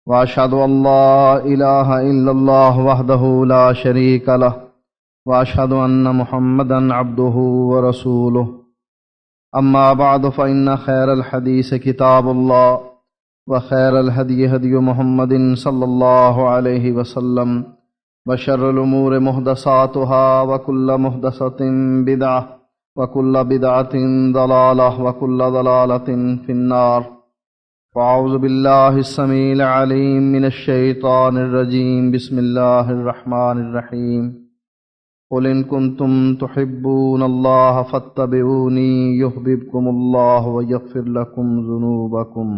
وأشهد أن لا إله إلا الله وحده لا شريك له وأشهد أن محمدا عبده ورسوله أما بعد فإن خير الحديث كتاب الله وخير الهدي هدي محمد صلى الله عليه وسلم وشر الأمور محدثاتها وكل محدثة بدعة وكل بدعة ضلالة وكل ضلالة في النار فأعوذ بالله السميع العليم من الشيطان الرجيم بسم الله الرحمن الرحيم قل إن كنتم تحبون الله فاتبعوني يحببكم الله ويغفر لكم ذنوبكم۔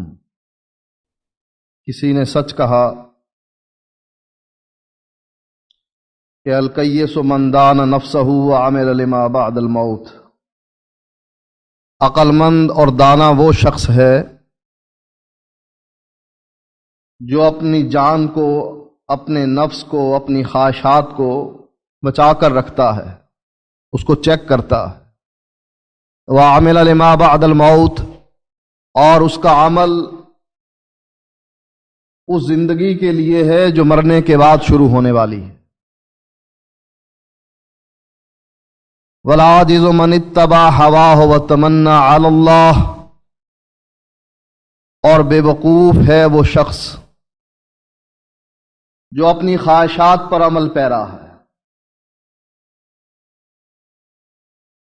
کسی نے سچ کہا کہ الکیس من دان نفسہ وعمل لما بعد الموت، عقل مند اور دانا وہ شخص ہے جو اپنی جان کو، اپنے نفس کو، اپنی خواہشات کو بچا کر رکھتا ہے، اس کو چیک کرتا ہے۔ وعمل لما بعد الموت، اور اس کا عمل اس زندگی کے لیے ہے جو مرنے کے بعد شروع ہونے والی ہے۔ والعاجز من اتبع هواه وتمنى على اللہ، اور بے وقوف ہے وہ شخص جو اپنی خواہشات پر عمل پیرا ہے،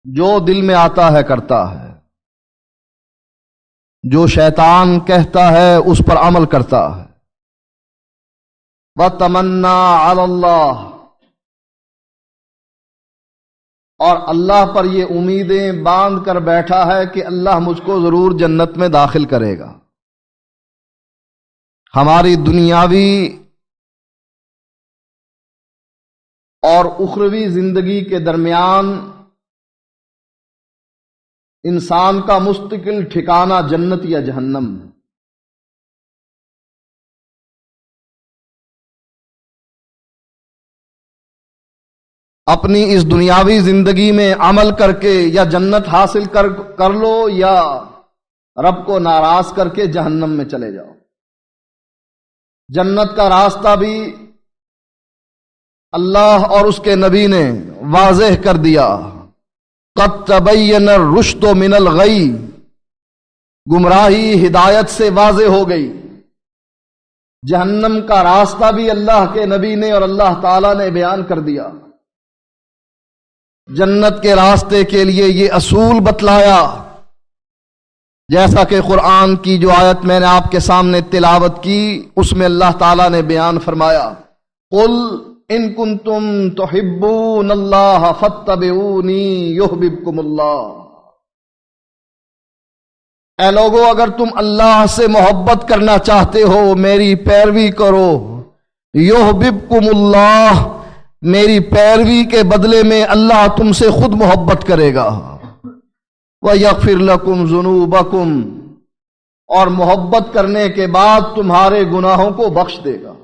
جو دل میں آتا ہے کرتا ہے، جو شیطان کہتا ہے اس پر عمل کرتا ہے۔ وَتَمَنَّا عَلَى اللَّهِ، اور اللہ پر یہ امیدیں باندھ کر بیٹھا ہے کہ اللہ مجھ کو ضرور جنت میں داخل کرے گا۔ ہماری دنیاوی اور اخروی زندگی کے درمیان انسان کا مستقل ٹھکانہ جنت یا جہنم۔ اپنی اس دنیاوی زندگی میں عمل کر کے یا جنت حاصل کر لو، یا رب کو ناراض کر کے جہنم میں چلے جاؤ۔ جنت کا راستہ بھی اللہ اور اس کے نبی نے واضح کر دیا۔ قد تبین الرشد من الغی، گمراہی ہدایت سے واضح ہو گئی۔ جہنم کا راستہ بھی اللہ کے نبی نے اور اللہ تعالی نے بیان کر دیا۔ جنت کے راستے کے لیے یہ اصول بتلایا، جیسا کہ قرآن کی جو آیت میں نے آپ کے سامنے تلاوت کی اس میں اللہ تعالیٰ نے بیان فرمایا، قل ان کنتم تحبون اللہ فاتبعونی یحببکم اللہ۔ اے لوگو، اگر تم اللہ سے محبت کرنا چاہتے ہو میری پیروی کرو، یحببکم اللہ، میری پیروی کے بدلے میں اللہ تم سے خود محبت کرے گا۔ وَيَغْفِرْ لَكُمْ ذُنُوبَكُمْ، اور محبت کرنے کے بعد تمہارے گناہوں کو بخش دے گا۔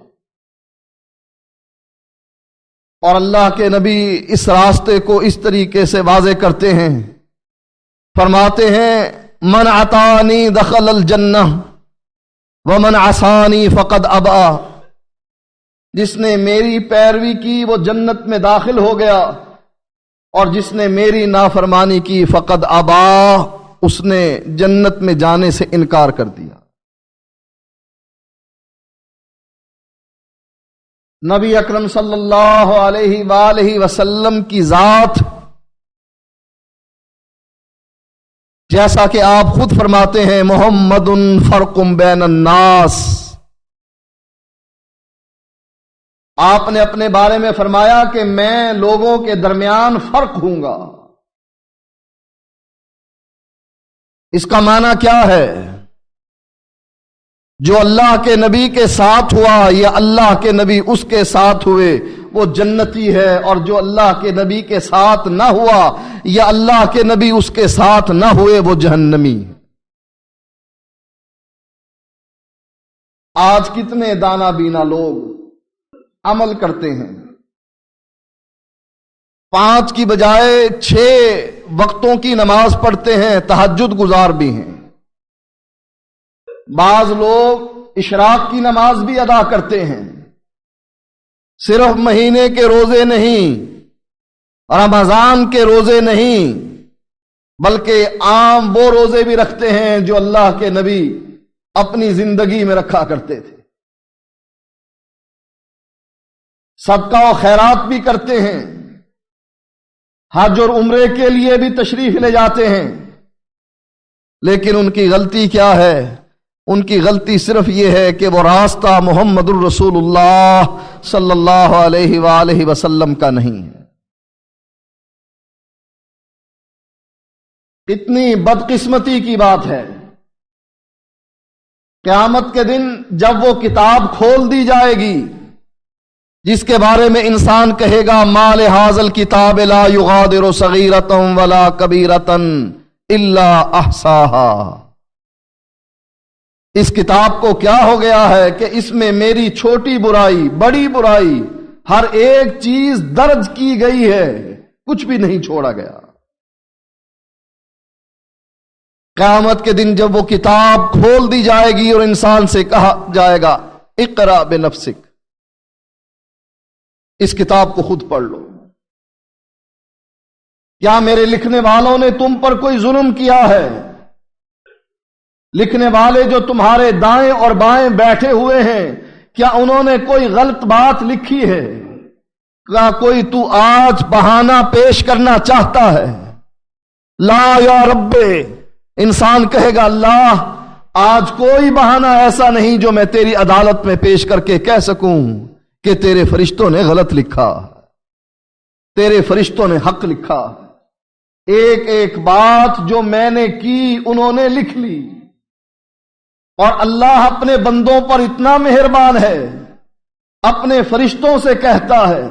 اور اللہ کے نبی اس راستے کو اس طریقے سے واضح کرتے ہیں، فرماتے ہیں من اطاعنی دخل الجنہ ومن عصانی فقد ابا، جس نے میری پیروی کی وہ جنت میں داخل ہو گیا، اور جس نے میری نافرمانی کی فقد ابا، اس نے جنت میں جانے سے انکار کر دیا۔ نبی اکرم صلی اللہ علیہ وآلہ وسلم کی ذات، جیسا کہ آپ خود فرماتے ہیں محمد فرق بین الناس، آپ نے اپنے بارے میں فرمایا کہ میں لوگوں کے درمیان فرق ہوں گا۔ اس کا معنی کیا ہے؟ جو اللہ کے نبی کے ساتھ ہوا یا اللہ کے نبی اس کے ساتھ ہوئے وہ جنتی ہے، اور جو اللہ کے نبی کے ساتھ نہ ہوا یا اللہ کے نبی اس کے ساتھ نہ ہوئے وہ جہنمی۔ آج کتنے دانا بینا لوگ عمل کرتے ہیں، 5 کی بجائے 6 وقتوں کی نماز پڑھتے ہیں، تہجد گزار بھی ہیں۔ بعض لوگ اشراق کی نماز بھی ادا کرتے ہیں، صرف مہینے کے روزے نہیں، رمضان کے روزے نہیں، بلکہ عام وہ روزے بھی رکھتے ہیں جو اللہ کے نبی اپنی زندگی میں رکھا کرتے تھے، صدقہ و خیرات بھی کرتے ہیں، حج اور عمرے کے لیے بھی تشریف لے جاتے ہیں، لیکن ان کی غلطی کیا ہے؟ ان کی غلطی صرف یہ ہے کہ وہ راستہ محمد الرسول اللہ صلی اللہ علیہ وآلہ وسلم کا نہیں ہے۔ اتنی بدقسمتی کی بات ہے، قیامت کے دن جب وہ کتاب کھول دی جائے گی جس کے بارے میں انسان کہے گا ما لہذا الکتاب لا یغادر صغیرۃ ولا کبیرۃ الا احصاها، اس کتاب کو کیا ہو گیا ہے کہ اس میں میری چھوٹی برائی بڑی برائی ہر ایک چیز درج کی گئی ہے، کچھ بھی نہیں چھوڑا گیا۔ قیامت کے دن جب وہ کتاب کھول دی جائے گی اور انسان سے کہا جائے گا اقرا بنفسک، اس کتاب کو خود پڑھ لو، کیا میرے لکھنے والوں نے تم پر کوئی ظلم کیا ہے؟ لکھنے والے جو تمہارے دائیں اور بائیں بیٹھے ہوئے ہیں، کیا انہوں نے کوئی غلط بات لکھی ہے؟ کیا کوئی تو آج بہانہ پیش کرنا چاہتا ہے؟ لا یا رب، انسان کہے گا اللہ آج کوئی بہانہ ایسا نہیں جو میں تیری عدالت میں پیش کر کے کہہ سکوں کہ تیرے فرشتوں نے غلط لکھا، تیرے فرشتوں نے حق لکھا، ایک ایک بات جو میں نے کی انہوں نے لکھ لی۔ اور اللہ اپنے بندوں پر اتنا مہربان ہے، اپنے فرشتوں سے کہتا ہے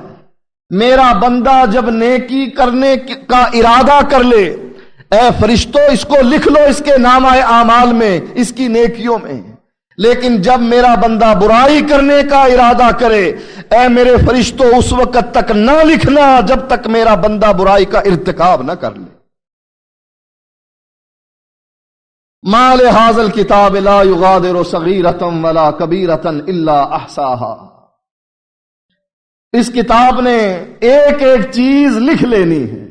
میرا بندہ جب نیکی کرنے کا ارادہ کر لے، اے فرشتوں اس کو لکھ لو اس کے نامہ اعمال میں، اس کی نیکیوں میں، لیکن جب میرا بندہ برائی کرنے کا ارادہ کرے، اے میرے فرشتوں اس وقت تک نہ لکھنا جب تک میرا بندہ برائی کا ارتکاب نہ کر لے۔ ما لہذا الکتاب لا یغادر صغیرۃ ولا کبیرۃ الا احصاها، اس کتاب نے ایک ایک چیز لکھ لینی ہے۔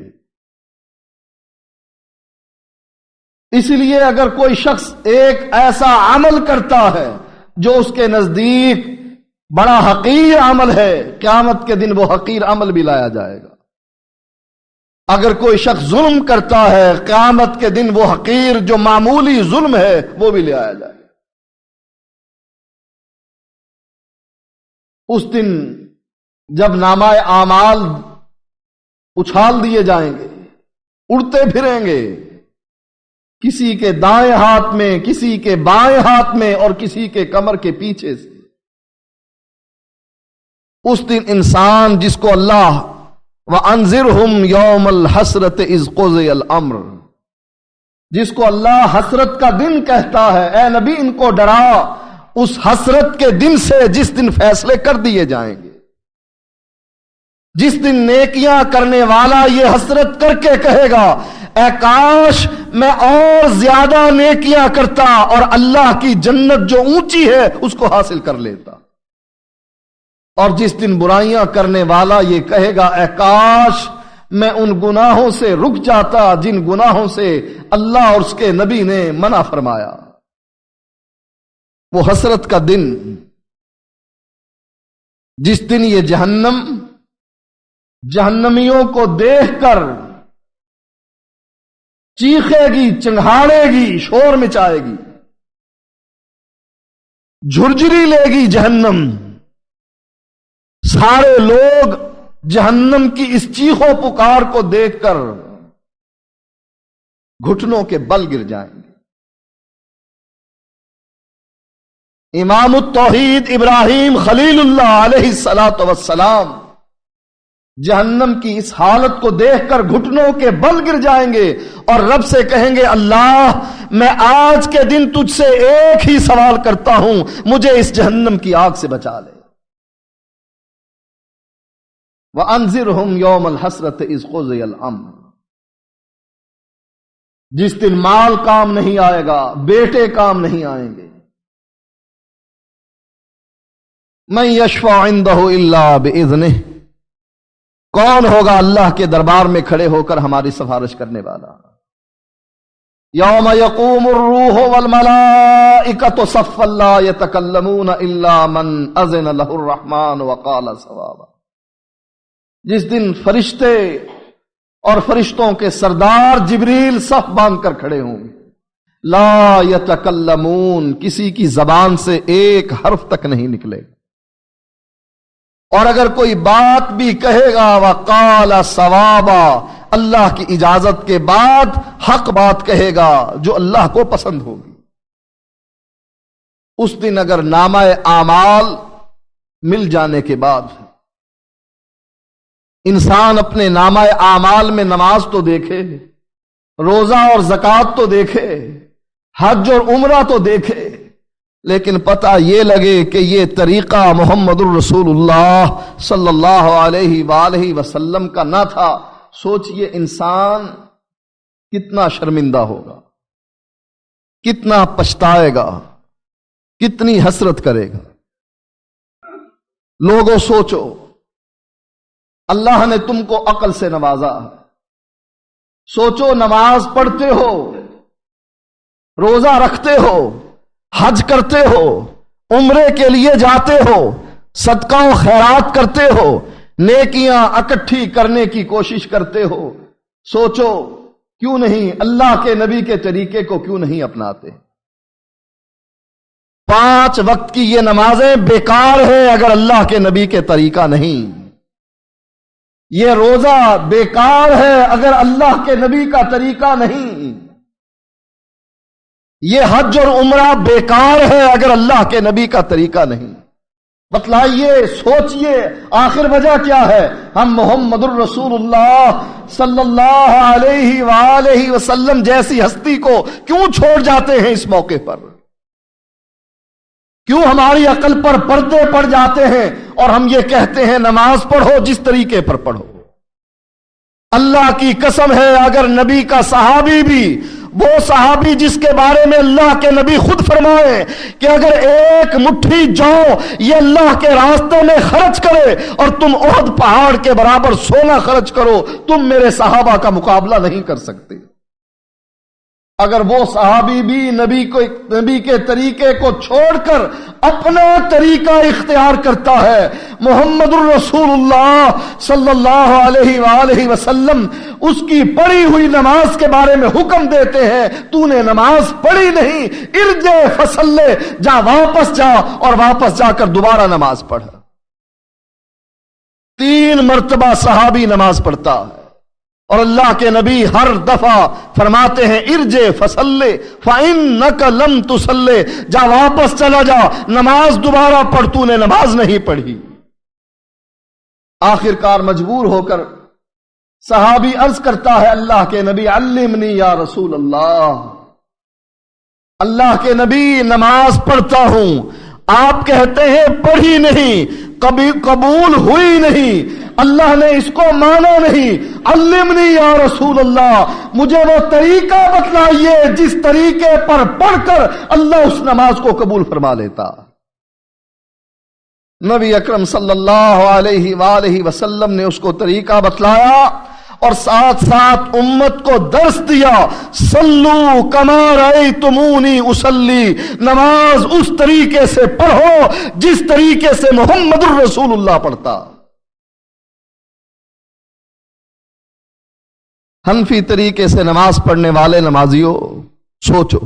اس لیے اگر کوئی شخص ایک ایسا عمل کرتا ہے جو اس کے نزدیک بڑا حقیر عمل ہے، قیامت کے دن وہ حقیر عمل بھی لایا جائے گا۔ اگر کوئی شخص ظلم کرتا ہے، قیامت کے دن وہ حقیر جو معمولی ظلم ہے وہ بھی لے آیا جائے گا۔ اس دن جب نامہ اعمال اچھال دیے جائیں گے، اڑتے پھریں گے، کسی کے دائیں ہاتھ میں، کسی کے بائیں ہاتھ میں اور کسی کے کمر کے پیچھے سے۔ اس دن انسان جس کو اللہ وَأَنذِرْهُمْ يَوْمَ الْحَسْرَةِ إِذْ قُضِيَ الْأَمْرُ، جس کو اللہ حسرت کا دن کہتا ہے، اے نبی ان کو ڈرا اس حسرت کے دن سے جس دن فیصلے کر دیے جائیں گے، جس دن نیکیاں کرنے والا یہ حسرت کر کے کہے گا اے کاش میں اور زیادہ نیکیاں کرتا اور اللہ کی جنت جو اونچی ہے اس کو حاصل کر لیتا، اور جس دن برائیاں کرنے والا یہ کہے گا اے کاش میں ان گناہوں سے رک جاتا جن گناہوں سے اللہ اور اس کے نبی نے منع فرمایا۔ وہ حسرت کا دن جس دن یہ جہنم جہنمیوں کو دیکھ کر چیخے گی، چنگھاڑے گی، شور مچائے گی، جھرجھری لے گی جہنم، سارے لوگ جہنم کی اس چیخو پکار کو دیکھ کر گھٹنوں کے بل گر جائیں گے۔ امام التوحید ابراہیم خلیل اللہ علیہ الصلوۃ والسلام جہنم کی اس حالت کو دیکھ کر گھٹنوں کے بل گر جائیں گے اور رب سے کہیں گے اللہ میں آج کے دن تجھ سے ایک ہی سوال کرتا ہوں، مجھے اس جہنم کی آگ سے بچا لے۔ وَأَنذِرْهُمْ يَوْمَ الْحَسْرَةِ إِذْ قُضِيَ الْأَمْرُ، جس دن مال کام نہیں آئے گا، بیٹے کام نہیں آئیں گے، من یشفع عنده الا باذنہ، کون ہوگا اللہ کے دربار میں کھڑے ہو کر ہماری سفارش کرنے والا؟ یوم یقوم الروح والملائکۃ صفا لا یتکلمون الا من اذن له الرحمن وقال صوابا، جس دن فرشتے اور فرشتوں کے سردار جبریل صف باندھ کر کھڑے ہوں گے، لا یتکلمون، کسی کی زبان سے ایک حرف تک نہیں نکلے گا، اور اگر کوئی بات بھی کہے گا وقال صوابا، اللہ کی اجازت کے بعد حق بات کہے گا جو اللہ کو پسند ہوگی۔ اس دن اگر نامہ اعمال مل جانے کے بعد انسان اپنے نامہ اعمال میں نماز تو دیکھے، روزہ اور زکوٰۃ تو دیکھے، حج اور عمرہ تو دیکھے، لیکن پتہ یہ لگے کہ یہ طریقہ محمد الرسول اللہ صلی اللہ علیہ وآلہ وسلم کا نہ تھا، سوچئے انسان کتنا شرمندہ ہوگا، کتنا پچھتائے گا، کتنی حسرت کرے گا۔ لوگوں سوچو، اللہ نے تم کو عقل سے نوازا، سوچو نماز پڑھتے ہو، روزہ رکھتے ہو، حج کرتے ہو، عمرے کے لیے جاتے ہو، صدقہ و خیرات کرتے ہو، نیکیاں اکٹھی کرنے کی کوشش کرتے ہو، سوچو کیوں نہیں اللہ کے نبی کے طریقے کو کیوں نہیں اپناتے؟ 5 وقت کی یہ نمازیں بیکار ہیں اگر اللہ کے نبی کے طریقہ نہیں، یہ روزہ بیکار ہے اگر اللہ کے نبی کا طریقہ نہیں، یہ حج اور عمرہ بیکار ہے اگر اللہ کے نبی کا طریقہ نہیں۔ بتلائیے، سوچئے، آخر وجہ کیا ہے؟ ہم محمد الرسول اللہ صلی اللہ علیہ وآلہ وسلم جیسی ہستی کو کیوں چھوڑ جاتے ہیں اس موقع پر؟ کیوں ہماری عقل پر پردے پڑ جاتے ہیں اور ہم یہ کہتے ہیں نماز پڑھو جس طریقے پر پڑھو؟ اللہ کی قسم ہے اگر نبی کا صحابی بھی، وہ صحابی جس کے بارے میں اللہ کے نبی خود فرمائے کہ اگر ایک مٹھی جو یہ اللہ کے راستے میں خرچ کرے اور تم احد پہاڑ کے برابر سونا خرچ کرو، تم میرے صحابہ کا مقابلہ نہیں کر سکتے۔ اگر وہ صحابی بھی نبی کے طریقے کو چھوڑ کر اپنا طریقہ اختیار کرتا ہے، محمد الرسول اللہ صلی اللہ علیہ وآلہ وسلم اس کی پڑھی ہوئی نماز کے بارے میں حکم دیتے ہیں، تو نے نماز پڑھی نہیں، ارجع فصلی، جا واپس جا اور واپس جا کر دوبارہ نماز پڑھ۔ 3 مرتبہ صحابی نماز پڑھتا ہے اور اللہ کے نبی ہر دفعہ فرماتے ہیں ارجع فصلی فإنک لم تصلی، جا واپس چلا جا، نماز دوبارہ پڑھ، تو نے نماز نہیں پڑھی۔ آخر کار مجبور ہو کر صحابی عرض کرتا ہے اللہ کے نبی علمنی یا رسول اللہ، اللہ کے نبی نماز پڑھتا ہوں، آپ کہتے ہیں پڑھی نہیں، کبھی قبول ہوئی نہیں، اللہ نے اس کو مانا نہیں، علمنی یا رسول اللہ، مجھے وہ طریقہ بتلائیے جس طریقے پر پڑھ کر اللہ اس نماز کو قبول فرما لیتا۔ نبی اکرم صلی اللہ علیہ وآلہ وسلم نے اس کو طریقہ بتلایا اور ساتھ ساتھ امت کو درس دیا، صلو کما رأیتمونی اصلی، نماز اس طریقے سے پڑھو جس طریقے سے محمد الرسول اللہ پڑھتا۔ حنفی طریقے سے نماز پڑھنے والے نمازیوں سوچو،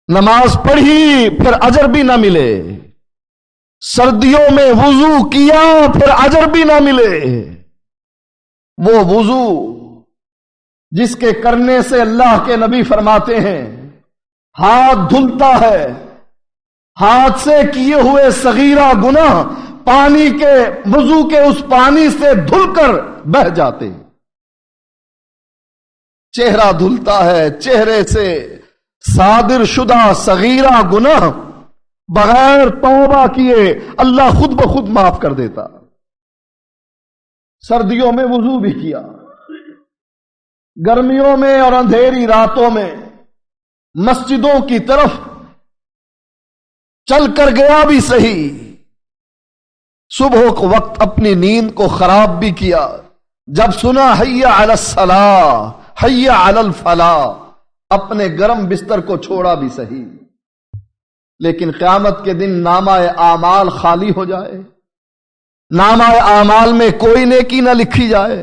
نماز پڑھی پھر اجر بھی نہ ملے، سردیوں میں وضو کیا پھر اجر بھی نہ ملے، وہ وضو جس کے کرنے سے اللہ کے نبی فرماتے ہیں ہاتھ دھلتا ہے، ہاتھ سے کیے ہوئے صغیرہ گناہ پانی کے وضو کے اس پانی سے دھل کر بہہ جاتے ہیں۔ چہرہ دھلتا ہے، چہرے سے صادر شدہ صغیرہ گناہ بغیر توبہ کیے اللہ خود بخود معاف کر دیتا۔ سردیوں میں وضو بھی کیا، گرمیوں میں اور اندھیری راتوں میں مسجدوں کی طرف چل کر گیا بھی صحیح، صبح کو وقت اپنی نیند کو خراب بھی کیا، جب سنا حی علی الصلاۃ حی علی الفلاح اپنے گرم بستر کو چھوڑا بھی صحیح، لیکن قیامت کے دن نامہ اعمال خالی ہو جائے، نامہ اعمال میں کوئی نیکی نہ لکھی جائے،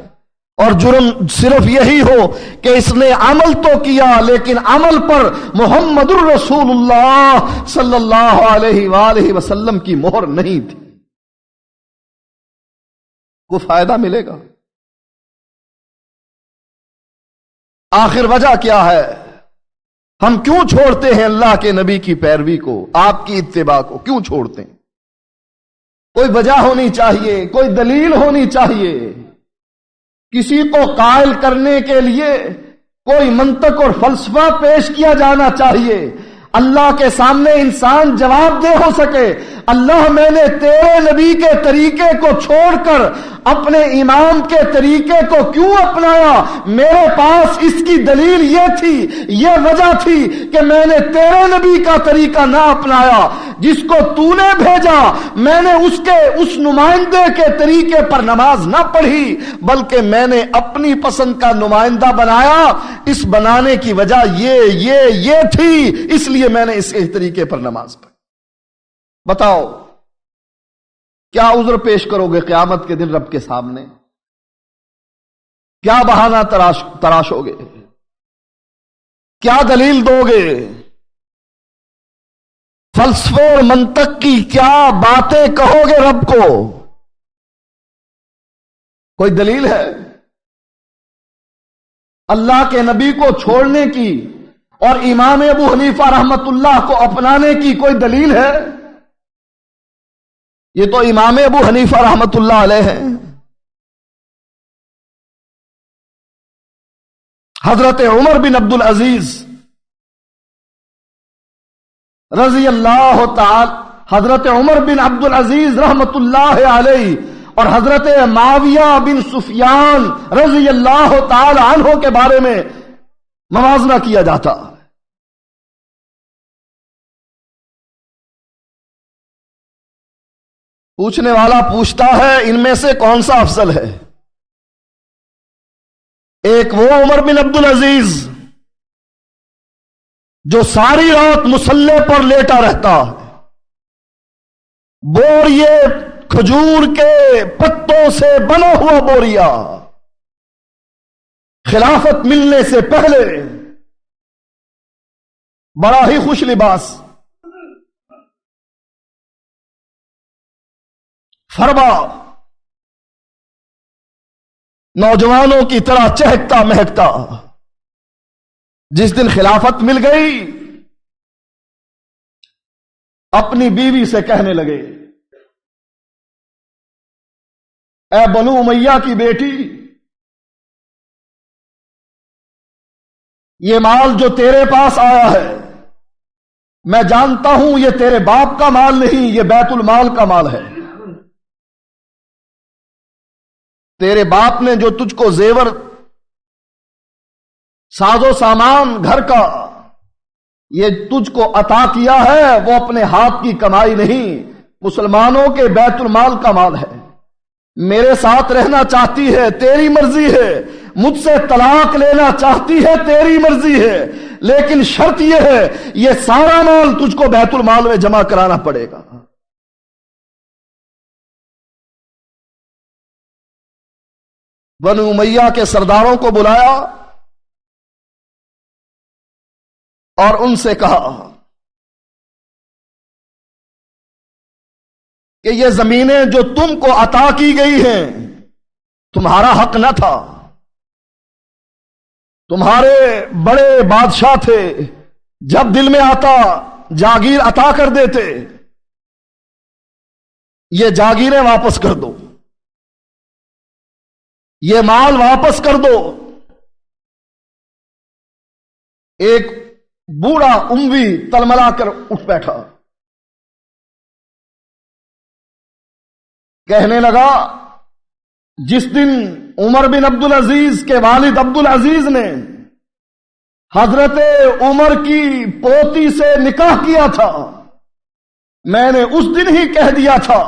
اور جرم صرف یہی ہو کہ اس نے عمل تو کیا لیکن عمل پر محمد الرسول اللہ صلی اللہ علیہ وآلہ وسلم کی مہر نہیں تھی، کو فائدہ ملے گا؟ آخر وجہ کیا ہے؟ ہم کیوں چھوڑتے ہیں اللہ کے نبی کی پیروی کو، آپ کی اتباع کو کیوں چھوڑتے ہیں؟ کوئی وجہ ہونی چاہیے، کوئی دلیل ہونی چاہیے، کسی کو قائل کرنے کے لیے کوئی منطق اور فلسفہ پیش کیا جانا چاہیے، اللہ کے سامنے انسان جواب دہ ہو سکے، اللہ میں نے تیرے نبی کے طریقے کو چھوڑ کر اپنے امام کے طریقے کو کیوں اپنایا؟ میرے پاس اس کی دلیل یہ تھی، یہ وجہ تھی کہ میں نے تیرے نبی کا طریقہ نہ اپنایا، جس کو تو نے بھیجا میں نے اس نمائندے کے طریقے پر نماز نہ پڑھی بلکہ میں نے اپنی پسند کا نمائندہ بنایا، اس بنانے کی وجہ یہ تھی، اس لیے میں نے اس طریقے پر نماز پڑھی۔ بتاؤ کیا عذر پیش کرو گے قیامت کے دن رب کے سامنے؟ کیا بہانہ تراشو گے؟ کیا دلیل دو گے؟ فلسفے اور منطق کی کیا باتیں کہو گے رب کو؟ کوئی دلیل ہے؟ اللہ کے نبی کو چھوڑنے کی اور امام ابو حنیفہ رحمت اللہ کو اپنانے کی کوئی دلیل ہے؟ یہ تو امام ابو حنیفہ رحمت اللہ علیہ ہیں، حضرت عمر بن عبد العزیز رضی اللہ تعالی، حضرت عمر بن عبد العزیز رحمت اللہ علیہ اور حضرت معاویہ بن سفیان رضی اللہ تعالی عنہ کے بارے میں موازنہ کیا جاتا۔ پوچھنے والا پوچھتا ہے ان میں سے کون سا افضل ہے؟ ایک وہ عمر بن عبد العزیز جو ساری رات مصلے پر لیٹا رہتا ہے، بوریے کھجور کے پتوں سے بنا ہوا بوریا، خلافت ملنے سے پہلے بڑا ہی خوش لباس، فرما نوجوانوں کی طرح چہکتا مہکتا، جس دن خلافت مل گئی اپنی بیوی سے کہنے لگے، اے بنو امیہ کی بیٹی، یہ مال جو تیرے پاس آیا ہے میں جانتا ہوں یہ تیرے باپ کا مال نہیں، یہ بیت المال کا مال ہے۔ تیرے باپ نے جو تجھ کو زیور، ساز و سامان گھر کا یہ تجھ کو عطا کیا ہے وہ اپنے ہاتھ کی کمائی نہیں، مسلمانوں کے بیت المال کا مال ہے۔ میرے ساتھ رہنا چاہتی ہے تیری مرضی ہے، مجھ سے طلاق لینا چاہتی ہے تیری مرضی ہے، لیکن شرط یہ ہے یہ سارا مال تجھ کو بیت المال میں جمع کرانا پڑے گا۔ بنو امیہ کے سرداروں کو بلایا اور ان سے کہا کہ یہ زمینیں جو تم کو عطا کی گئی ہیں تمہارا حق نہ تھا، تمہارے بڑے بادشاہ تھے، جب دل میں آتا جاگیر عطا کر دیتے، یہ جاگیریں واپس کر دو، یہ مال واپس کر دو۔ ایک بوڑھا اموی تلملا کر اٹھ بیٹھا، کہنے لگا جس دن عمر بن عبد العزیز کے والد عبد العزیز نے حضرت عمر کی پوتی سے نکاح کیا تھا میں نے اس دن ہی کہہ دیا تھا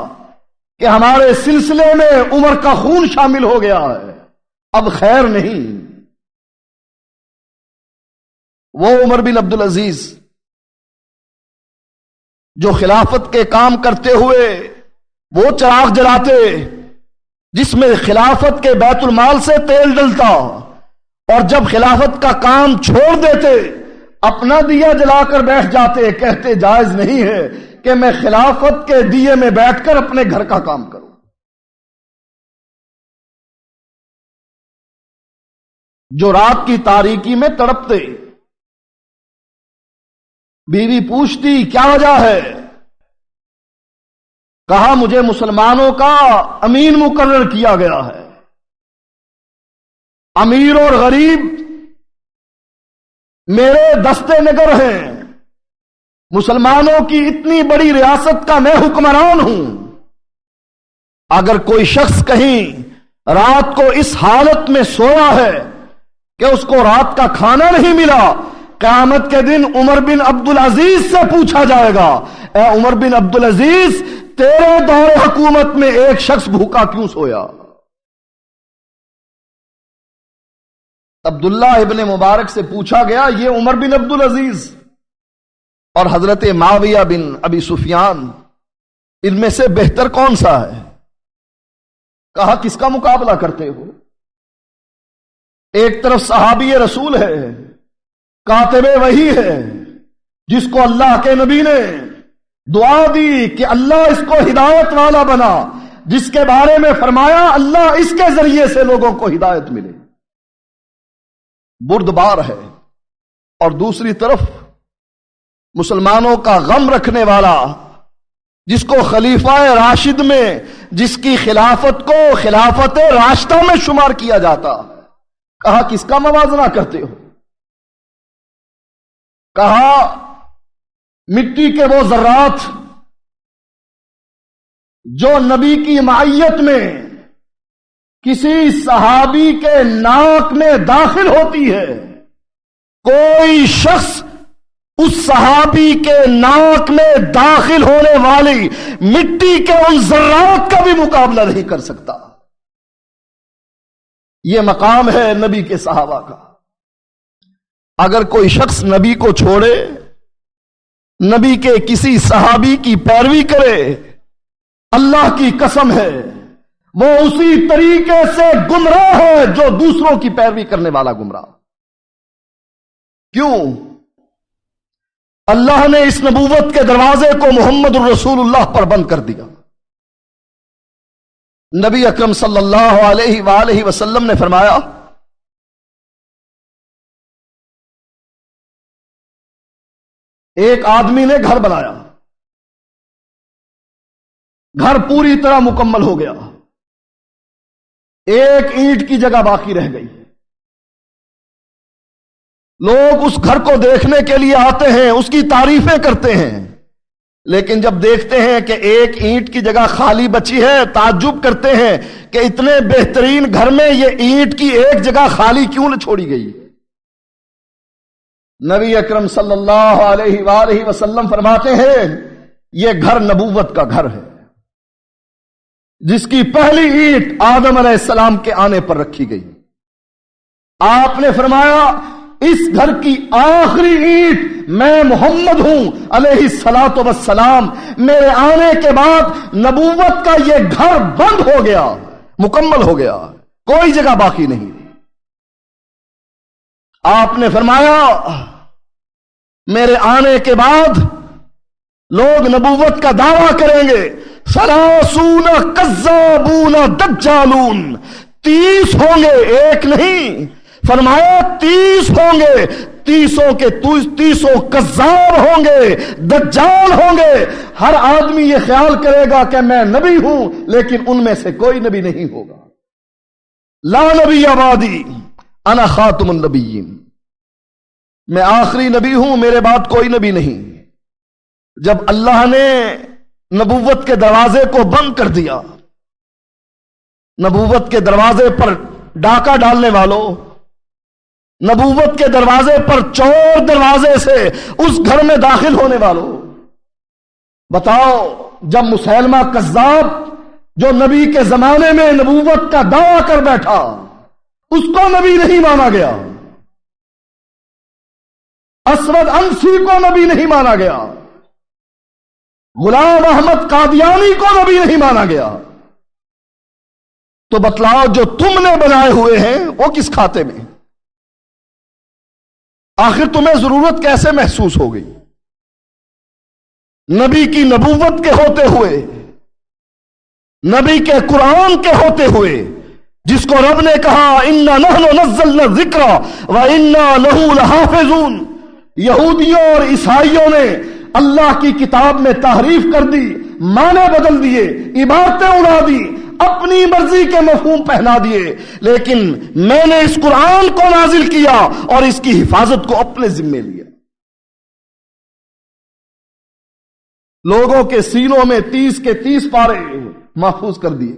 کہ ہمارے سلسلے میں عمر کا خون شامل ہو گیا ہے، اب خیر نہیں۔ وہ عمر بن عبدالعزیز جو خلافت کے کام کرتے ہوئے وہ چراغ جلاتے جس میں خلافت کے بیت المال سے تیل ڈلتا، اور جب خلافت کا کام چھوڑ دیتے اپنا دیا جلا کر بیٹھ جاتے، کہتے جائز نہیں ہے کہ میں خلافت کے دیے میں بیٹھ کر اپنے گھر کا کام کروں۔ جو رات کی تاریکی میں تڑپتے، بیوی پوچھتی کیا وجہ ہے، کہا مجھے مسلمانوں کا امین مقرر کیا گیا ہے، امیر اور غریب میرے دستے نگر ہیں، مسلمانوں کی اتنی بڑی ریاست کا میں حکمران ہوں، اگر کوئی شخص کہیں رات کو اس حالت میں سویا ہے کہ اس کو رات کا کھانا نہیں ملا، قیامت کے دن عمر بن عبدالعزیز سے پوچھا جائے گا، اے عمر بن عبدالعزیز تیرے دور حکومت میں ایک شخص بھوکا کیوں سویا؟ عبداللہ ابن مبارک سے پوچھا گیا یہ عمر بن عبدالعزیز اور حضرت معاویہ بن ابی سفیان، ان میں سے بہتر کون سا ہے؟ کہا کس کا مقابلہ کرتے ہو؟ ایک طرف صحابی رسول ہے، کاتب وحی ہے، جس کو اللہ کے نبی نے دعا دی کہ اللہ اس کو ہدایت والا بنا، جس کے بارے میں فرمایا اللہ اس کے ذریعے سے لوگوں کو ہدایت ملے، بردبار ہے، اور دوسری طرف مسلمانوں کا غم رکھنے والا، جس کو خلیفہ راشد میں جس کی خلافت کو خلافت راشدہ میں شمار کیا جاتا، کہا کس کا موازنہ کرتے ہو؟ کہا مٹی کے وہ ذرات جو نبی کی معیت میں کسی صحابی کے ناک میں داخل ہوتی ہے، کوئی شخص اس صحابی کے ناک میں داخل ہونے والی مٹی کے ان ذرات کا بھی مقابلہ نہیں کر سکتا۔ یہ مقام ہے نبی کے صحابہ کا۔ اگر کوئی شخص نبی کو چھوڑے، نبی کے کسی صحابی کی پیروی کرے، اللہ کی قسم ہے وہ اسی طریقے سے گمراہ ہے جو دوسروں کی پیروی کرنے والا گمراہ۔ کیوں؟ اللہ نے اس نبوت کے دروازے کو محمد الرسول اللہ پر بند کر دیا۔ نبی اکرم صلی اللہ علیہ وآلہ وسلم نے فرمایا ایک آدمی نے گھر بنایا، گھر پوری طرح مکمل ہو گیا، ایک اینٹ کی جگہ باقی رہ گئی۔ لوگ اس گھر کو دیکھنے کے لیے آتے ہیں، اس کی تعریفیں کرتے ہیں، لیکن جب دیکھتے ہیں کہ ایک اینٹ کی جگہ خالی بچی ہے، تعجب کرتے ہیں کہ اتنے بہترین گھر میں یہ اینٹ کی ایک جگہ خالی کیوں نہ چھوڑی گئی؟ نبی اکرم صلی اللہ علیہ وآلہ وسلم فرماتے ہیں یہ گھر نبوت کا گھر ہے، جس کی پہلی اینٹ آدم علیہ السلام کے آنے پر رکھی گئی۔ آپ نے فرمایا اس گھر کی آخری اینٹ میں محمد ہوں علیہ الصلاۃ والسلام، میرے آنے کے بعد نبوت کا یہ گھر بند ہو گیا، مکمل ہو گیا، کوئی جگہ باقی نہیں۔ آپ نے فرمایا میرے آنے کے بعد لوگ نبوت کا دعویٰ کریں گے، ثلاثون کذابون دجالون، 30 ہوں گے، ایک نہیں، فرمایا 30 ہوں گے، 30 کذاب ہوں گے، دجال ہوں گے۔ ہر آدمی یہ خیال کرے گا کہ میں نبی ہوں، لیکن ان میں سے کوئی نبی نہیں ہوگا۔ لا نبی بعدی انا خاتم النبیین، میں آخری نبی ہوں، میرے بعد کوئی نبی نہیں۔ جب اللہ نے نبوت کے دروازے کو بند کر دیا، نبوت کے دروازے پر ڈاکہ ڈالنے والوں، نبوت کے دروازے پر چور دروازے سے اس گھر میں داخل ہونے والوں، بتاؤ، جب مسیلمہ کذاب جو نبی کے زمانے میں نبوت کا دعویٰ کر بیٹھا، اس کو نبی نہیں مانا گیا، اسود انسی کو نبی نہیں مانا گیا، غلام احمد قادیانی کو نبی نہیں مانا گیا، تو بتلاؤ جو تم نے بنائے ہوئے ہیں وہ کس کھاتے میں؟ آخر تمہیں ضرورت کیسے محسوس ہو گئی نبی کی نبوت کے ہوتے ہوئے، نبی کے قرآن کے ہوتے ہوئے، جس کو رب نے کہا اِنَّا نَحْنُ نَزَّلْنَا الذِّكْرَ وَإِنَّا لَهُ لَحَافِظُونَ، یہودیوں اور عیسائیوں نے اللہ کی کتاب میں تحریف کر دی، معنی بدل دیے، عبارتیں اڑا دی، اپنی مرضی کے مفہوم پہنا دیے، لیکن میں نے اس قرآن کو نازل کیا اور اس کی حفاظت کو اپنے ذمے لیا۔ لوگوں کے سینوں میں 30 کے 30 پارے محفوظ کر دیے۔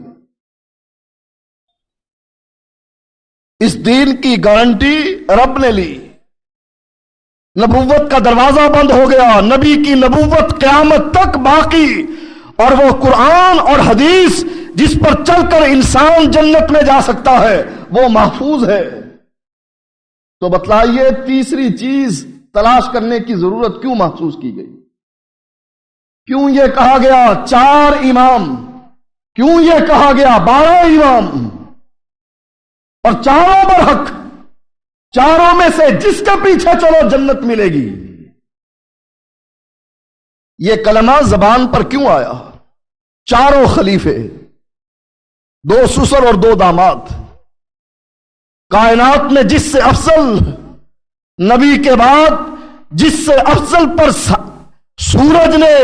اس دین کی گارنٹی رب نے لی، نبوت کا دروازہ بند ہو گیا، نبی کی نبوت قیامت تک باقی، اور وہ قرآن اور حدیث جس پر چل کر انسان جنت میں جا سکتا ہے وہ محفوظ ہے۔ تو بتلائیے تیسری چیز تلاش کرنے کی ضرورت کیوں محسوس کی گئی؟ کیوں یہ کہا گیا 4 امام؟ کیوں یہ کہا گیا 12 امام؟ اور چاروں برحق، چاروں میں سے جس کے پیچھے چلو جنت ملے گی۔ یہ کلمہ زبان پر کیوں آیا؟ چاروں خلیفے، 2 سسر اور 2 داماد، کائنات میں جس سے افضل، نبی کے بعد جس سے افضل پر سورج نے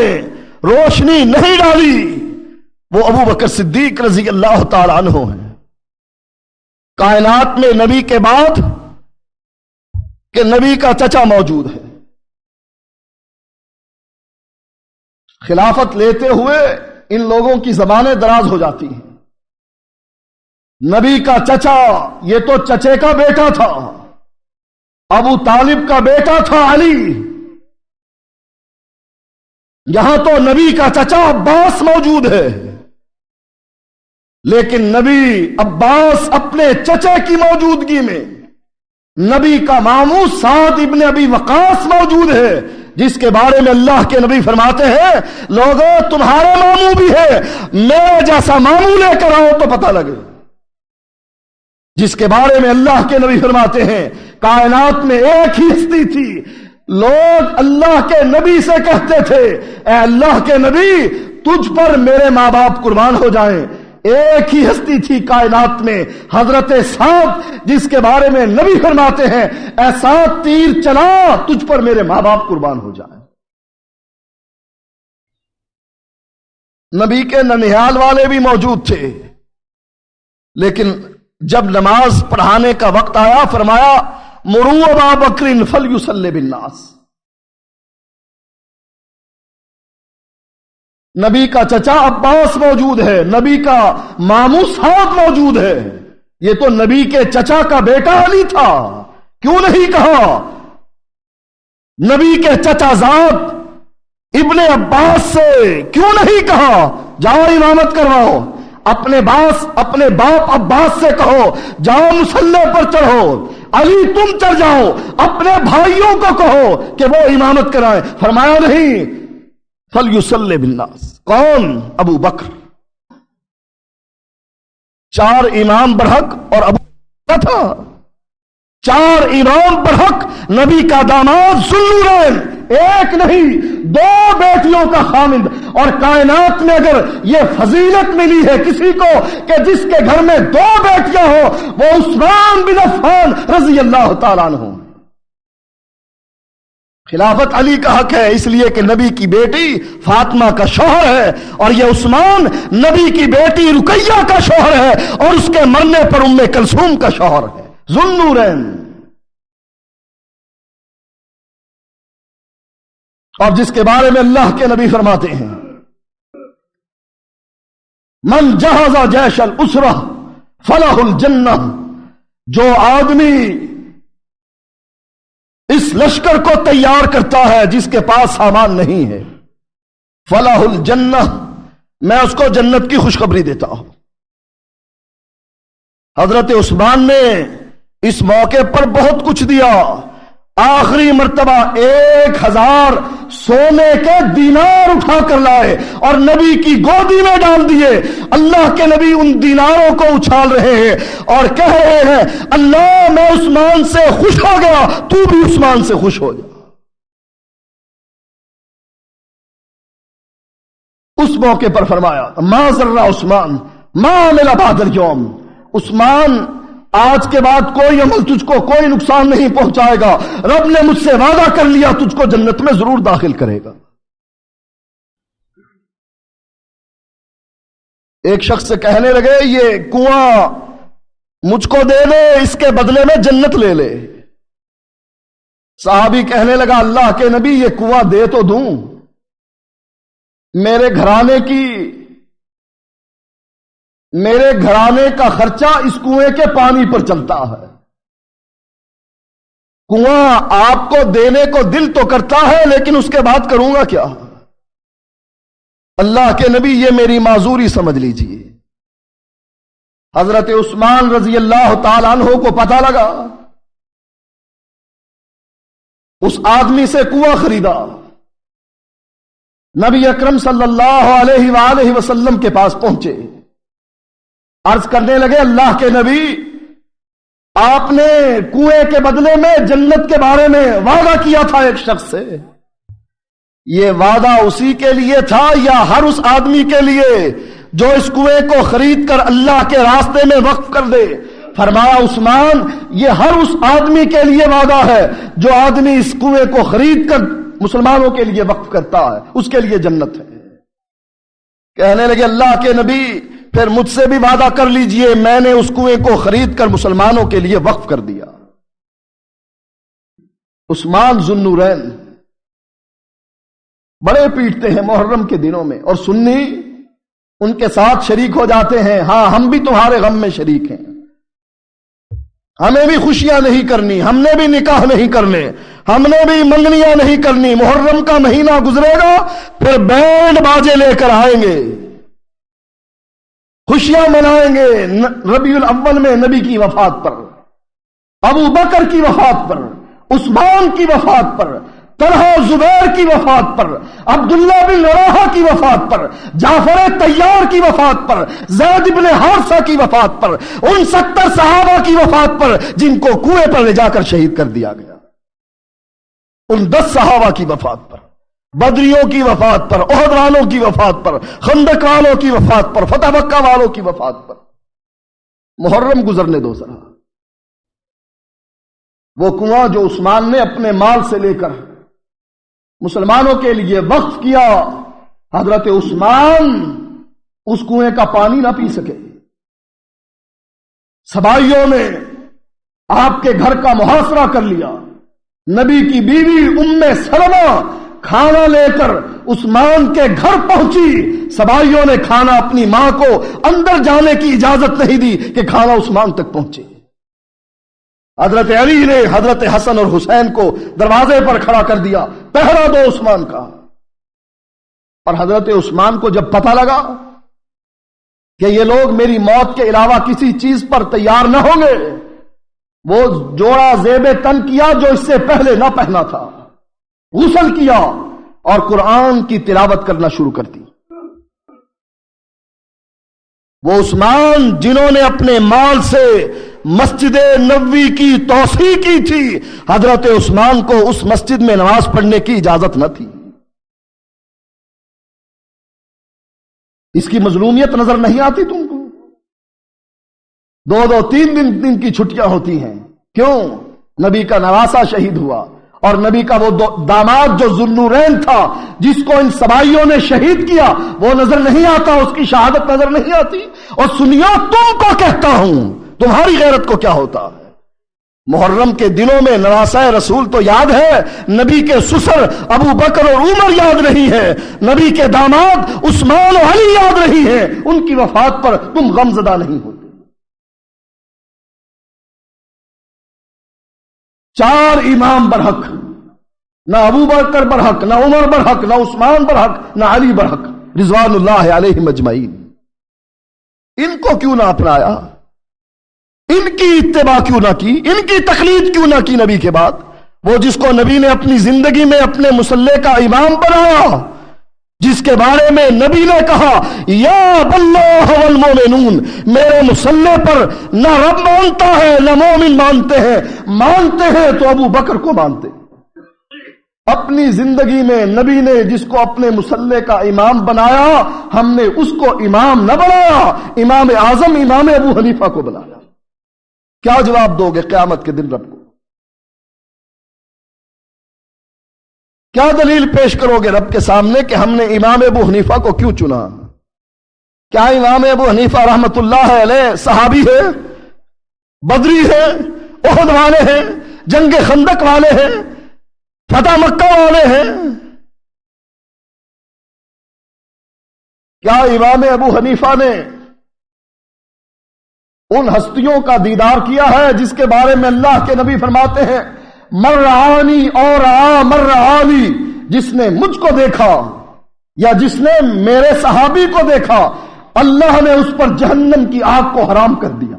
روشنی نہیں ڈالی وہ ابو بکر صدیق رضی اللہ تعالی عنہ ہیں۔ کائنات میں نبی کے بعد کہ نبی کا چچا موجود ہے، خلافت لیتے ہوئے ان لوگوں کی زبانیں دراز ہو جاتی ہیں۔ نبی کا چچا، یہ تو چچے کا بیٹا تھا، ابو طالب کا بیٹا تھا علی، یہاں تو نبی کا چچا عباس موجود ہے، لیکن نبی عباس اپنے چچے کی موجودگی میں، نبی کا ماموں سعد ابن ابی وقاص موجود ہے، جس کے بارے میں اللہ کے نبی فرماتے ہیں لوگوں تمہارا ماموں بھی ہے، میرے جیسا ماموں لے کر آؤ تو پتہ لگے۔ جس کے بارے میں اللہ کے نبی فرماتے ہیں کائنات میں ایک ہی ہستی تھی، لوگ اللہ کے نبی سے کہتے تھے اے اللہ کے نبی تجھ پر میرے ماں باپ قربان ہو جائیں۔ ایک ہی ہستی تھی کائنات میں، حضرت سعد، جس کے بارے میں نبی فرماتے ہیں اے سعد تیر چلا تجھ پر میرے ماں باپ قربان ہو جائیں۔ نبی کے ننیال والے بھی موجود تھے، لیکن جب نماز پڑھانے کا وقت آیا فرمایا مروا ابا بکر فلیصلی بالناس۔ نبی کا چچا عباس موجود ہے، نبی کا ماموں سعد موجود ہے، یہ تو نبی کے چچا کا بیٹا علی تھا، کیوں نہیں کہا نبی کے چچا زاد ابن عباس سے، کیوں نہیں کہا جاؤ امامت کرواؤ؟ اپنے باپ عباس سے کہو جاؤ مصلی پر چڑھو، علی تم چڑھ جاؤ، اپنے بھائیوں کو کہو کہ وہ امامت کرائیں، فرمایا نہیں فلیصلی بالناس۔ کون؟ ابو بکر۔ 4 امام برحق اور ابو بکر تھا، 4 امام برحق، نبی کا داماد ذوالنورین، ایک نہیں 2 بیٹیوں کا خامند۔ اور کائنات میں اگر یہ فضیلت ملی ہے کسی کو کہ جس کے گھر میں 2 بیٹیاں ہو وہ عثمان بن عفان رضی اللہ تعالیٰ عنہ۔ خلافت علی کا حق ہے اس لیے کہ نبی کی بیٹی فاطمہ کا شوہر ہے، اور یہ عثمان نبی کی بیٹی رقیہ کا شوہر ہے، اور اس کے مرنے پر ام کلثوم کا شوہر ہے، ذوالنورین۔ اور جس کے بارے میں اللہ کے نبی فرماتے ہیں من جہز جیش الاسرہ فلہ الجنہ، جو آدمی اس لشکر کو تیار کرتا ہے جس کے پاس سامان نہیں ہے، فلاح الجنہ، میں اس کو جنت کی خوشخبری دیتا ہوں۔ حضرت عثمان نے اس موقع پر بہت کچھ دیا۔ آخری مرتبہ 1000 سونے کے دینار اٹھا کر لائے اور نبی کی گودی میں ڈال دیے۔ اللہ کے نبی ان دیناروں کو اچھال رہے ہیں اور کہہ رہے ہیں اللہ میں عثمان سے خوش ہو گیا، تو بھی عثمان سے خوش ہو جا۔ اس موقع پر فرمایا ما ضر عثمان ما عمل بعد اليوم، عثمان آج کے بعد کوئی عمل تجھ کو کوئی نقصان نہیں پہنچائے گا، رب نے مجھ سے وعدہ کر لیا تجھ کو جنت میں ضرور داخل کرے گا۔ ایک شخص سے کہنے لگے یہ کنواں مجھ کو دے دے، اس کے بدلے میں جنت لے لے۔ صحابی کہنے لگا اللہ کے نبی یہ کنواں دے تو دوں، میرے گھرانے کا خرچہ اس کنویں کے پانی پر چلتا ہے۔ کنواں آپ کو دینے کو دل تو کرتا ہے لیکن اس کے بعد کروں گا کیا؟ اللہ کے نبی یہ میری معذوری سمجھ لیجئے۔ حضرت عثمان رضی اللہ تعالیٰ عنہ کو پتہ لگا، اس آدمی سے کنواں خریدا، نبی اکرم صلی اللہ علیہ وآلہ وسلم کے پاس پہنچے، عرض کرنے لگے اللہ کے نبی آپ نے کنویں کے بدلے میں جنت کے بارے میں وعدہ کیا تھا ایک شخص سے، یہ وعدہ اسی کے لیے تھا یا ہر اس آدمی کے لیے جو اس کنویں کو خرید کر اللہ کے راستے میں وقف کر دے؟ فرمایا عثمان یہ ہر اس آدمی کے لیے وعدہ ہے جو آدمی اس کنویں کو خرید کر مسلمانوں کے لیے وقف کرتا ہے، اس کے لیے جنت ہے۔ کہنے لگے اللہ کے نبی پھر مجھ سے بھی وعدہ کر لیجئے، میں نے اس کنویں کو خرید کر مسلمانوں کے لیے وقف کر دیا۔ عثمان ذو النورین بڑے پیٹتے ہیں محرم کے دنوں میں، اور سنی ان کے ساتھ شریک ہو جاتے ہیں، ہاں ہم بھی تمہارے غم میں شریک ہیں، ہمیں بھی خوشیاں نہیں کرنی، ہم نے بھی نکاح نہیں کرنے، ہم نے بھی منگنیاں نہیں کرنی، محرم کا مہینہ گزرے گا پھر بینڈ باجے لے کر آئیں گے، خوشیاں منائیں گے ربیع الاول میں نبی کی وفات پر، ابو بکر کی وفات پر، عثمان کی وفات پر، طلحہ زبیر کی وفات پر، عبداللہ بن رواحہ کی وفات پر، جعفر طیار کی وفات پر، زید بن حارثہ کی وفات پر، ان 70 صحابہ کی وفات پر جن کو کنویں پر لے جا کر شہید کر دیا گیا، ان 10 صحابہ کی وفات پر، بدریوں کی وفات پر، احد والوں کی وفات پر، خندق والوں کی وفات پر، فتح مکہ والوں کی وفات پر۔ محرم گزرنے دو ذرا، وہ کنواں جو عثمان نے اپنے مال سے لے کر مسلمانوں کے لیے وقف کیا، حضرت عثمان اس کنویں کا پانی نہ پی سکے۔ سبائیوں نے آپ کے گھر کا محاصرہ کر لیا، نبی کی بیوی ام سلمہ کھانا لے کر عثمان کے گھر پہنچی، سبائیوں نے کھانا اپنی ماں کو اندر جانے کی اجازت نہیں دی کہ کھانا عثمان تک پہنچے۔ حضرت علی نے حضرت حسن اور حسین کو دروازے پر کھڑا کر دیا، پہرا دو عثمان کا۔ اور حضرت عثمان کو جب پتہ لگا کہ یہ لوگ میری موت کے علاوہ کسی چیز پر تیار نہ ہوں گے، وہ جوڑا زیب تن کیا جو اس سے پہلے نہ پہنا تھا، غسل کیا اور قرآن کی تلاوت کرنا شروع کر دی۔ وہ عثمان جنہوں نے اپنے مال سے مسجد نبوی کی توسیع کی تھی، حضرت عثمان کو اس مسجد میں نماز پڑھنے کی اجازت نہ تھی۔ اس کی مظلومیت نظر نہیں آتی تم کو؟ 2 3 دن کی چھٹیاں ہوتی ہیں، کیوں؟ نبی کا نواسہ شہید ہوا، اور نبی کا وہ داماد جو ذو النورین تھا جس کو ان سبائیوں نے شہید کیا وہ نظر نہیں آتا، اس کی شہادت نظر نہیں آتی۔ اور سنیو تم کو کہتا ہوں، تمہاری غیرت کو کیا ہوتا ہے؟ محرم کے دنوں میں نواسہ رسول تو یاد ہے، نبی کے سسر ابو بکر اور عمر یاد نہیں ہے، نبی کے داماد عثمان و علی یاد نہیں ہے، ان کی وفات پر تم غمزدہ نہیں ہوتے۔ 4 امام برحق، نہ ابو بکر برحق، نہ عمر برحق، نہ عثمان برحق، نہ علی برحق رضوان اللہ علیہم اجمعین۔ ان کو کیوں نہ اپنایا؟ ان کی اتباع کیوں نہ کی؟ ان کی تقلید کیوں نہ کی نبی کے بعد؟ وہ جس کو نبی نے اپنی زندگی میں اپنے مصلی کا امام بنایا، جس کے بارے میں نبی نے کہا یا باللہ والمومنون، میرے مصلی پر نہ رب مانتا ہے نہ مومن مانتے ہیں تو ابو بکر کو مانتے۔ اپنی زندگی میں نبی نے جس کو اپنے مصلی کا امام بنایا، ہم نے اس کو امام نہ بنایا، امام اعظم امام ابو حنیفہ کو بنایا۔ کیا جواب دو گے قیامت کے دن رب کو؟ کیا دلیل پیش کرو گے رب کے سامنے کہ ہم نے امام ابو حنیفہ کو کیوں چنا؟ کیا امام ابو حنیفہ رحمت اللہ علیہ صحابی ہے، بدری ہے، احد والے ہیں، جنگ خندق والے ہیں، فتح مکہ والے ہیں؟ کیا امام ابو حنیفہ نے ان ہستیوں کا دیدار کیا ہے جس کے بارے میں اللہ کے نبی فرماتے ہیں مر رعانی اور مر رعانی، جس نے مجھ کو دیکھا یا جس نے میرے صحابی کو دیکھا اللہ نے اس پر جہنم کی آگ کو حرام کر دیا۔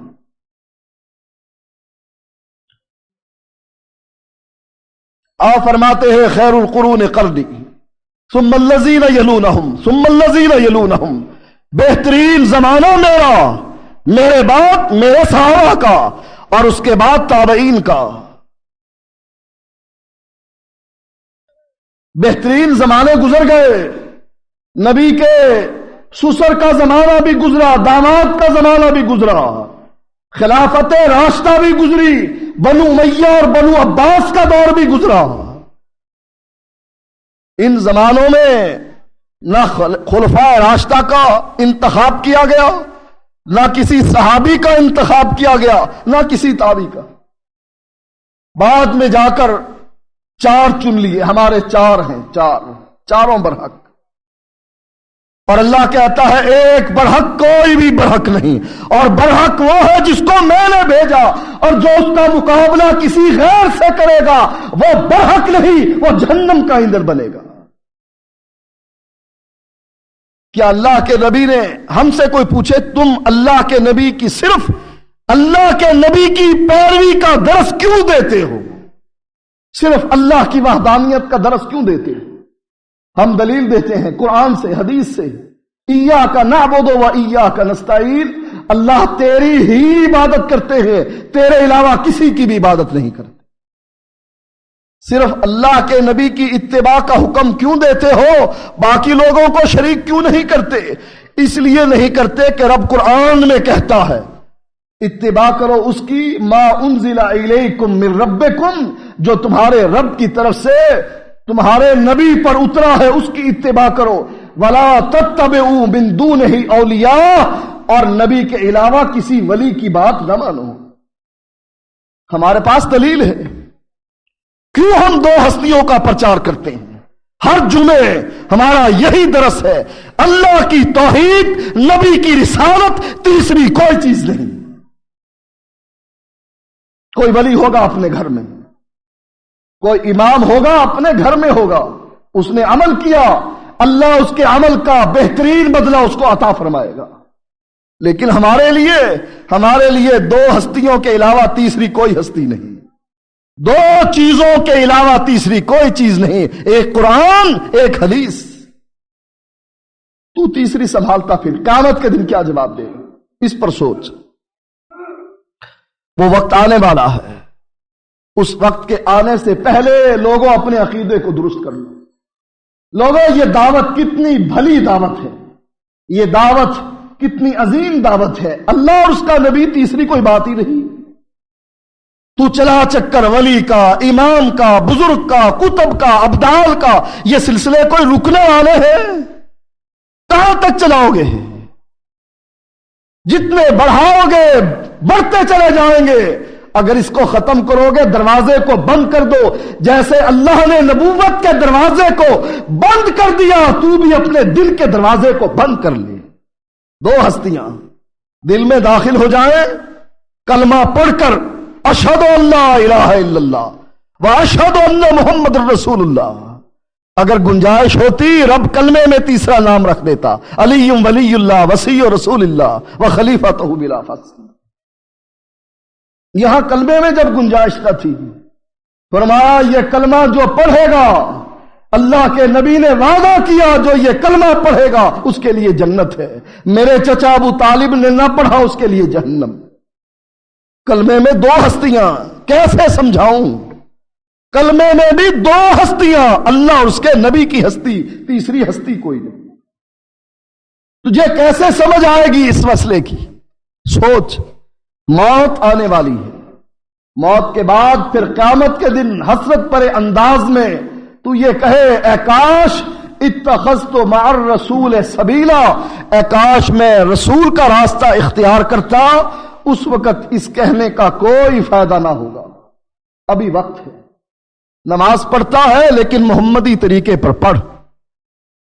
آپ فرماتے ہیں خیر القرون قرنی ثم الذین یلونہم ثم الذین یلونہم، بہترین زمانہ میرا، میرے بعد میرے صحابہ کا، اور اس کے بعد تابعین کا۔ بہترین زمانے گزر گئے، نبی کے سسر کا زمانہ بھی گزرا، داماد کا زمانہ بھی گزرا، خلافت راشدہ بھی گزری، بنو امیہ اور بنو عباس کا دور بھی گزرا۔ ان زمانوں میں نہ خلفاء راشدہ کا انتخاب کیا گیا، نہ کسی صحابی کا انتخاب کیا گیا، نہ کسی تابعی کا۔ بعد میں جا کر چار چن لیے، ہمارے چار ہیں، چاروں برحق، اور اللہ کہتا ہے ایک برحق کوئی بھی برحق نہیں، اور برحق وہ ہے جس کو میں نے بھیجا، اور جو اس کا مقابلہ کسی غیر سے کرے گا وہ برحق نہیں، وہ جہنم کا ایندھن بنے گا۔ کیا اللہ کے نبی نے ہم سے کوئی پوچھے تم اللہ کے نبی کی صرف اللہ کے نبی کی پیروی کا درس کیوں دیتے ہو؟ صرف اللہ کی وحدانیت کا درس کیوں دیتے ہو؟ ہم دلیل دیتے ہیں قرآن سے، حدیث سے، ایاک نعبد و ایاک نستعین، اللہ تیری ہی عبادت کرتے ہیں، تیرے علاوہ کسی کی بھی عبادت نہیں کرتے۔ صرف اللہ کے نبی کی اتباع کا حکم کیوں دیتے ہو؟ باقی لوگوں کو شریک کیوں نہیں کرتے؟ اس لیے نہیں کرتے کہ رب قرآن میں کہتا ہے اتباع کرو اس کی ما انزل الیکم من ربکم، جو تمہارے رب کی طرف سے تمہارے نبی پر اترا ہے اس کی اتباع کرو، ولا تتبعوا من دونہ اولیاء، اور نبی کے علاوہ کسی ولی کی بات نہ مانو۔ ہمارے پاس دلیل ہے۔ کیوں ہم دو ہستیوں کا پرچار کرتے ہیں؟ ہر جمعے ہمارا یہی درس ہے، اللہ کی توحید، نبی کی رسالت، تیسری کوئی چیز نہیں۔ کوئی ولی ہوگا اپنے گھر میں، کوئی امام ہوگا اپنے گھر میں ہوگا، اس نے عمل کیا، اللہ اس کے عمل کا بہترین بدلہ اس کو عطا فرمائے گا۔ لیکن ہمارے لیے دو ہستیوں کے علاوہ تیسری کوئی ہستی نہیں، دو چیزوں کے علاوہ تیسری کوئی چیز نہیں، ایک قرآن ایک حدیث۔ تو تیسری سنبھالتا پھر قیامت کے دن کیا جواب دے؟ اس پر سوچ۔ وہ وقت آنے والا ہے، اس وقت کے آنے سے پہلے لوگوں اپنے عقیدے کو درست کر لو۔ لوگوں یہ دعوت کتنی بھلی دعوت ہے، یہ دعوت کتنی عظیم دعوت ہے، اللہ اور اس کا نبی تیسری کوئی بات ہی نہیں۔ تو چلا چکر ولی کا، امام کا، بزرگ کا، کتب کا، ابدال کا، یہ سلسلے کوئی رکنے والے ہیں؟ کہاں تک چلاؤ گے؟ جتنے بڑھاؤ گے بڑھتے چلے جائیں گے، اگر اس کو ختم کرو گے دروازے کو بند کر دو، جیسے اللہ نے نبوت کے دروازے کو بند کر دیا تو بھی اپنے دل کے دروازے کو بند کر لے۔ دو ہستیاں دل میں داخل ہو جائیں، کلمہ پڑھ کر اشہد ان لا الہ الا اللہ واشہد ان محمد رسول اللہ. اگر گنجائش ہوتی رب کلمے میں تیسرا نام رکھ دیتا، علی ولی اللہ وصی رسول اللہ و خلیفۃ بلا فصل. یہاں کلمے میں جب گنجائش نہ تھی، فرمایا یہ کلمہ جو پڑھے گا، اللہ کے نبی نے وعدہ کیا جو یہ کلمہ پڑھے گا اس کے لیے جنت ہے. میرے چچا ابو طالب نے نہ پڑھا، اس کے لیے جہنم. کلمے میں دو ہستیاں، کیسے سمجھاؤں؟ کلمے میں بھی دو ہستیاں، اللہ اور اس کے نبی کی ہستی، تیسری ہستی کوئی نہیں. تجھے کیسے سمجھ آئے گی اس مسئلے کی؟ سوچ، موت آنے والی ہے، موت کے بعد پھر قیامت کے دن حسرت پر انداز میں تو یہ کہے اے کاش اتخذت مع الرسول سبیلا، اے کاش میں رسول کا راستہ اختیار کرتا. اس وقت اس کہنے کا کوئی فائدہ نہ ہوگا. ابھی وقت ہے. نماز پڑھتا ہے لیکن محمدی طریقے پر پڑھ،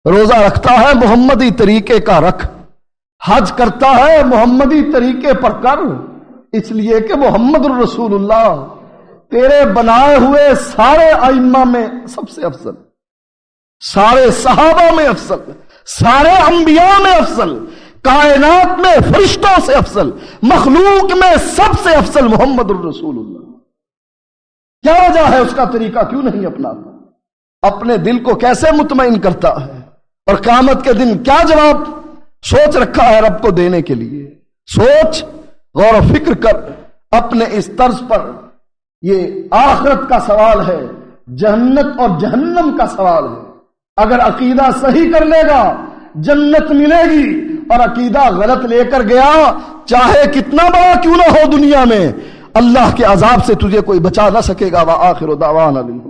روزہ رکھتا ہے محمدی طریقے کا رکھ، حج کرتا ہے محمدی طریقے پر کر، اس لیے کہ محمد الرسول اللہ تیرے بنائے ہوئے سارے ائمہ میں سب سے افضل، سارے صحابہ میں افضل، سارے انبیاء میں افضل، کائنات میں فرشتوں سے افضل، مخلوق میں سب سے افضل محمد الرسول اللہ. کیا وجہ ہے اس کا طریقہ کیوں نہیں اپناتا؟ اپنے دل کو کیسے مطمئن کرتا ہے؟ اور قیامت کے دن کیا جواب سوچ رکھا ہے رب کو دینے کے لیے؟ سوچ، غور و فکر کر اپنے اس طرز پر. یہ آخرت کا سوال ہے، جنت اور جہنم کا سوال ہے. اگر عقیدہ صحیح کر لے گا جنت ملے گی، اور عقیدہ غلط لے کر گیا چاہے کتنا بڑا کیوں نہ ہو دنیا میں، اللہ کے عذاب سے تجھے کوئی بچا نہ سکے گا. وآخر دعوانا